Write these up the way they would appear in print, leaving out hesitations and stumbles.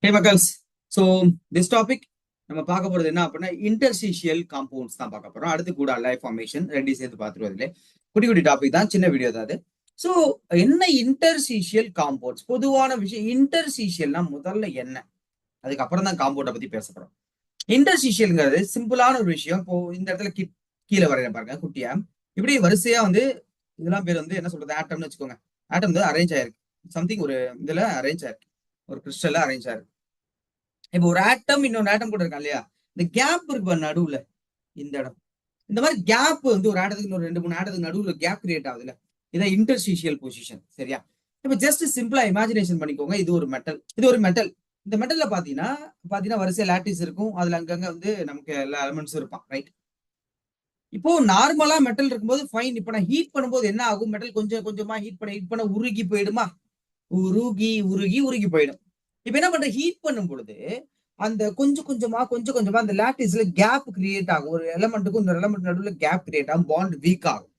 Hey மக்கள்ஸ். So this topic நம்ம பார்க்க போறது என்ன அப்படின்னா இன்டர்ஸ்டிஷியல் காம்பவுண்ட்ஸ் தான் பார்க்க போறோம். அடுத்து கூட லைஃப் ஃபார்மேஷன் ரெண்டையும் சேர்த்து பார்த்துருவதில்லை. குட்டி குட்டி டாபிக் தான், சின்ன வீடியோ தான் அது. ஸோ என்ன இன்டர்ஸ்டிஷியல் காம்பவுண்ட்ஸ்? பொதுவான விஷயம் இன்டர்ஸ்டிஷியல்னா முதல்ல என்ன, அதுக்கப்புறம் தான் காம்பவுண்டை பத்தி பேச போறோம். இன்டர்ஸ்டிஷியல்ங்கிறது சிம்பிளான ஒரு விஷயம். இப்போ இந்த இடத்துல கீழே வரைய பாருங்க குட்டியா, இப்படி வரிசையா வந்து இதெல்லாம் பேர் வந்து என்ன சொல்றது, ஆட்டம்னு வச்சுக்கோங்க. ஆட்டம் வந்து அரேஞ்ச் ஆயிருக்கு, சம்திங் ஒரு இதுல அரேஞ்ச் ஆயிருக்கு, ஒரு கிறிஸ்டல்ல அரேஞ்ச் ஆயிருக்கு. இப்போ ஒரு ஆட்டம் இன்னொரு ஆட்டம் கூட இருக்கா இல்லையா, இந்த கேப் இருக்கு நடுவுல, இந்த இடம், இந்த மாதிரி கேப் வந்து ஒரு ஆட்டத்துக்கு இன்னொரு ரெண்டு மூணு ஆட்டத்துக்கு நடுவுல கேப் கிரியேட் ஆகுதுல்ல, இதான் இன்டர்ஸ்டிஷியல் பொசிஷன். சரியா? இப்ப ஜஸ்ட் சிம்பிளா இமேஜினேஷன் பண்ணிக்கோங்க. இது ஒரு மெட்டல், இது ஒரு மெட்டல். இந்த மெட்டல்ல பாத்தீங்கன்னா வரிசை லாட்டிஸ் இருக்கும், அதுல அங்கங்க வந்து நமக்கு எல்லா எலிமெண்ட்ஸும் இருப்பான், ரைட்? இப்போ நார்மலா மெட்டல் இருக்கும்போது ஃபைன். இப்ப நான் ஹீட் பண்ணும்போது என்ன ஆகும், மெட்டல் கொஞ்சம் கொஞ்சமா ஹீட் பண்ண உருகி போயிடுமா, உருகி உருகி உருகி போயிடும். இப்ப என்ன பண்ற, ஹீட் பண்ணும் பொழுது அந்த கொஞ்சம் கொஞ்சமா அந்த லாட்டிஸ்ல கேப் கிரியேட் ஆகும். ஒரு எலமெண்ட்டுக்கும் இன்னொரு எலமெண்ட் நடுவுல கேப் கிரியேட் ஆகும், பாண்ட் வீக் ஆகும்.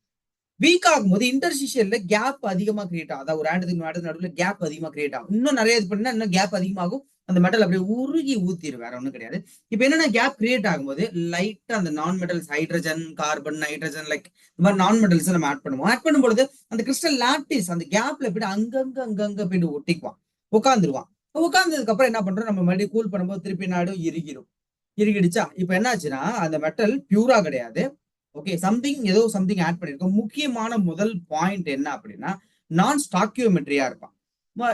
வீக் ஆகும்போது இன்டர்ஸ்டிஷியல்ல கேப் அதிகமா கிரியேட் ஆகும். அதாவது ஒரு ஆண்டுக்கு நடுவுல கேப் அதிகமா கிரியேட் ஆகும். இன்னும் நிறைய இது பண்ணா இன்னும் கேப் அதிகமாகும். அந்த மெட்டல் அப்படியே உருகி ஊத்திடும், வேற ஒண்ணும் கிடையாது. இப்ப என்னன்னா கேப் கிரியேட் ஆகும்போது லைட்டா அந்த நான் metals, hydrogen, carbon, nitrogen, like இந்த மாதிரி நான் மெட்டல்ஸ் நம்ம ஆட் பண்ணுவோம். ஆட் பண்ணும்பொழுது அந்த கிறிஸ்டல் லாட்டிஸ் அந்த கேப்ல போயிட்டு அங்கங்க போயிட்டு ஒட்டிக்குவான், உட்காந்துருவான். உட்கார்ந்ததுக்கு அப்புறம் என்ன பண்றோம், நம்ம மறுபடியும் கூல் பண்ணும்போது திருப்பி நாடும் இறுகிடும். இறுகிடுச்சா, இப்ப என்ன ஆச்சுன்னா அந்த மெட்டல் பியூரா கிடையாது. ஓகே, சம்திங் ஏதோ சம்திங் ஆட் பண்ணிருக்கோம். முக்கியமான முதல் பாயிண்ட் என்ன அப்படின்னா நான் ஸ்டாக்கியோமெட்ரியா இருப்பான்.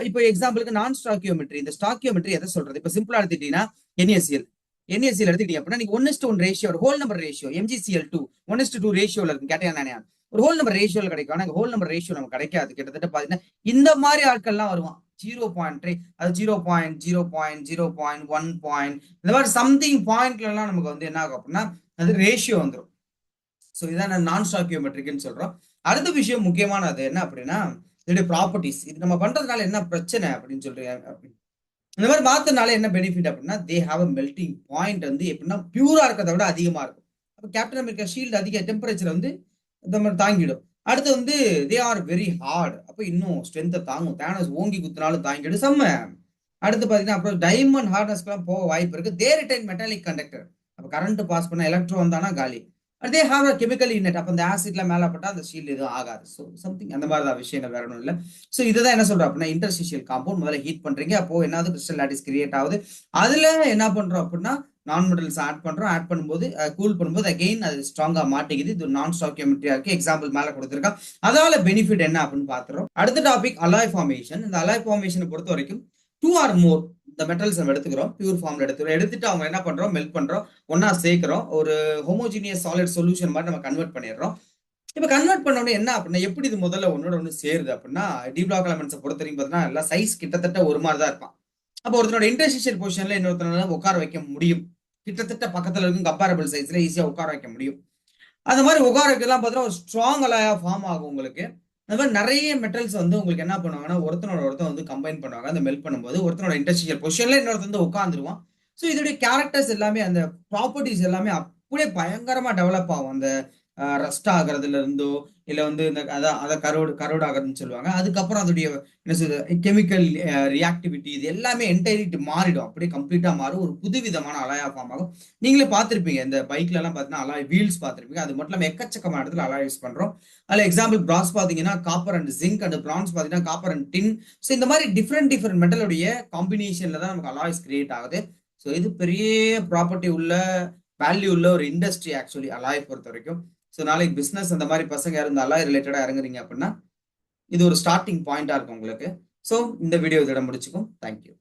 இப்போ எக்ஸாம்பிளுக்கு நான் ஸ்டாக்கியோமெட்ரி, இந்த ஸ்டாக்கியோமெட்ரி எதை சொல்றது, இப்ப சிம்பிளா எடுத்துட்டீங்கன்னா என்ஏசிஎல். என்ஏசிஎல் எடுத்துட்டீங்க அப்படின்னா நீங்க 1:1 ratio, whole number ratio, MgCl 2 1:2 ரேஷியோல இருக்கும். கேட்டேன் ஒரு ஹோல் நம்பர் ரேஷியோல கிடைக்கும். ஆனா ஹோல் நம்பர் ரேஷியோ நமக்கு கிடைக்காது. கிட்டத்தட்ட பாத்தீங்கன்னா இந்த மாதிரி ஆட்கள்லாம் வருவான் 0.3, அது 0.0.0.1 இந்த மாதிரி சம்திங் பாயிண்ட்ல எல்லாம் நமக்கு வந்து என்ன ஆகும் அப்படின்னா அது ரேஷியோ வந்துடும். ஸோ இதான் நான் ஸ்டாக்கியோமெட்ரிக்னு சொல்றோம். அடுத்த விஷயம் முக்கியமானது என்ன அப்படின்னா இதோடைய ப்ராப்பர்ட்டிஸ். இது நம்ம பண்றதுனால என்ன பிரச்சனை அப்படின்னு சொல்றீங்க, இந்த மாதிரி மாத்தினால என்ன பெனிஃபிட் அப்படின்னா they have a melting point வந்து எப்படின்னா பியூரா இருக்கிறத விட அதிகமா இருக்கும். அப்போ கேப்டன் அமெரிக்கா ஷீல்டு அதிக டெம்பரேச்சர் வந்து இந்த மாதிரி தாங்கிடும். அடுத்து வந்து தே ஆர் வெரி ஹார்ட், அப்போ இன்னும் ஸ்ட்ரென்த்தை தாங்கும். தேனஸ் ஓங்கி குத்தினாலும் தாங்கிடும் செம்ம. அடுத்து பாத்தீங்கன்னா அப்புறம் டைமண்ட் ஹார்ட்னஸ்க்குலாம் போக வாய்ப்பு இருக்கு. தே ரிட்டைன் மெட்டாலிக் கண்டக்டர், அப்போ கரண்ட் பாஸ் பண்ண எலக்ட்ரோ வந்தானா காலி. அதே ஹாவ் கெமிக்கல் இன்ட், அப்போ அந்த ஆசிட்லாம் மேல பட்டா அந்த ஷீல்டு எதுவும் ஆகாது. ஸோ சம்திங் அந்த மாதிரி தான் விஷயங்கள், வேற ஒன்றும் இல்லை. ஸோ இதுதான் என்ன சொல்றோம் அப்படின்னா இன்டர்ஸ்டிஷியல் காம்பவுண்ட் முதல்ல ஹீட் பண்றீங்க, அப்போ என்னது கிறிஸ்டல் லாட்டிஸ் கிரியேட் ஆகுது. அதுல என்ன பண்றோம் அப்படின்னா நான் மெட்டல்ஸ் ஆட் பண்றோம். ஆட் பண்ணும்போது கூல் பண்ணும்போது அகெயின் அது ஸ்ட்ராங்கா மாட்டிக்குது. இது நான் ஸ்டாக்கியோமெட்ரியா இருக்கு, எக்ஸாம்பிள் மேல கொடுத்துருக்கான். அதால பெனிஃபிட் என்ன அப்படின்னு பாத்துறோம். அடுத்த டாபிக் அலாய் ஃபார்மேஷன். இந்த அலாய் ஃபார்மேஷனை பொறுத்த வரைக்கும் 2 ஆர் மோர் இந்த மெட்டல்ஸ் நம்ம எடுத்துக்கிறோம், பியூர் ஃபார்ம்ல எடுத்துட்டு அவங்க என்ன பண்றோம், மெல்ட் பண்றோம், ஒன்னா சேர்க்கிறோம், ஒரு ஹோமோஜினியஸ் சாலிட் சொல்யூஷன் மாதிரி நம்ம கன்வெர்ட் பண்ணிடுறோம். இப்ப கன்வெர்ட் பண்ண உடனே என்ன அப்படின்னா எப்படி இது முதல்ல ஒன்னோட ஒன்று சேருது அப்படின்னா டி பிளாக் எலமெண்ட்ஸை பொறுத்த வரைக்கும் பார்த்தீங்கன்னா எல்லாம் சைஸ் கிட்டத்தட்ட ஒரு மாதிரி தான் இருப்பான். அப்போ ஒருத்தனோட இன்டர்ஸ்டிஷியல் பொசிஷன்ல இன்னொருத்தனால உட்கார வைக்க முடியும். கிட்டத்தட்ட பக்கத்துல இருக்கும் கம்பேரபிள் சைஸ்ல ஈஸியா உட்கார வைக்க முடியும். அந்த மாதிரி உட்கார வைக்கலாம் பார்த்தீங்கன்னா ஒரு ஸ்ட்ராங் அலாயா ஃபார்ம் ஆகும் உங்களுக்கு. அந்த மாதிரி நிறைய மெட்டல்ஸ் வந்து உங்களுக்கு என்ன பண்ணுவாங்கன்னா ஒருத்தன் வந்து கம்பைன் பண்ணுவாங்க. அந்த மெல்ட் பண்ணும்போது ஒருத்தனோட இன்டர்ஸ்டிஷியல் பொசிஷன்ல இன்னொருத்தன் வந்து உட்காந்துருவான். ஸோ இதோடைய கேரக்டர்ஸ் எல்லாமே, அந்த ப்ராப்பர்ட்டிஸ் எல்லாமே அப்படியே பயங்கரமா டெவலப் ஆகும். அந்த ரஸ்ட் ஆகுறதுல இருந்தோ இல்ல வந்து இந்த அதான் அதை கரோடு ஆகுறதுன்னு சொல்லுவாங்க. அதுக்கப்புறம் அதோடைய என்ன சொல்றது கெமிக்கல் ரியாக்டிவிட்டி இது எல்லாமே என்டையரிட்டி மாறிடும். அப்படியே கம்ப்ளீட்டா மாறும், ஒரு புதுவிதமான அலாயா ஃபார்ம் ஆகும். நீங்களே பார்த்துருப்பீங்க இந்த பைக்ல எல்லாம் பார்த்தீங்கன்னா அலாய் வீல்ஸ் பார்த்துருப்பீங்க. அது மட்டும் இல்லாமல் எக்கச்சக்கமான இடத்துல அலாய் யூஸ் பண்றோம். அதுல எக்ஸாம்பிள் பிராஸ் பாத்தீங்கன்னா copper and zinc, and France பாத்தீங்கன்னா காப்பர் அண்ட் டின். ஸோ இந்த மாதிரி டிஃப்ரெண்ட் மெட்டலுடைய காம்பினேஷன்ல தான் நமக்கு அலாய்ஸ் கிரியேட் ஆகுது. ஸோ இது பெரிய ப்ராப்பர்ட்டி உள்ள, வேல்யூ உள்ள ஒரு இண்டஸ்ட்ரி ஆக்சுவலி அலாய் பொறுத்த வரைக்கும். ஸோ நாளைக்கு பிசினஸ் அந்த மாதிரி பசங்க யாரும் இந்த அலாய் ரிலேட்டடா இறங்குறீங்க அப்படின்னா இது ஒரு ஸ்டார்டிங் பாயிண்டா இருக்கும் உங்களுக்கு. ஸோ இந்த வீடியோ இதோட முடிச்சுக்கும். தேங்க்யூ.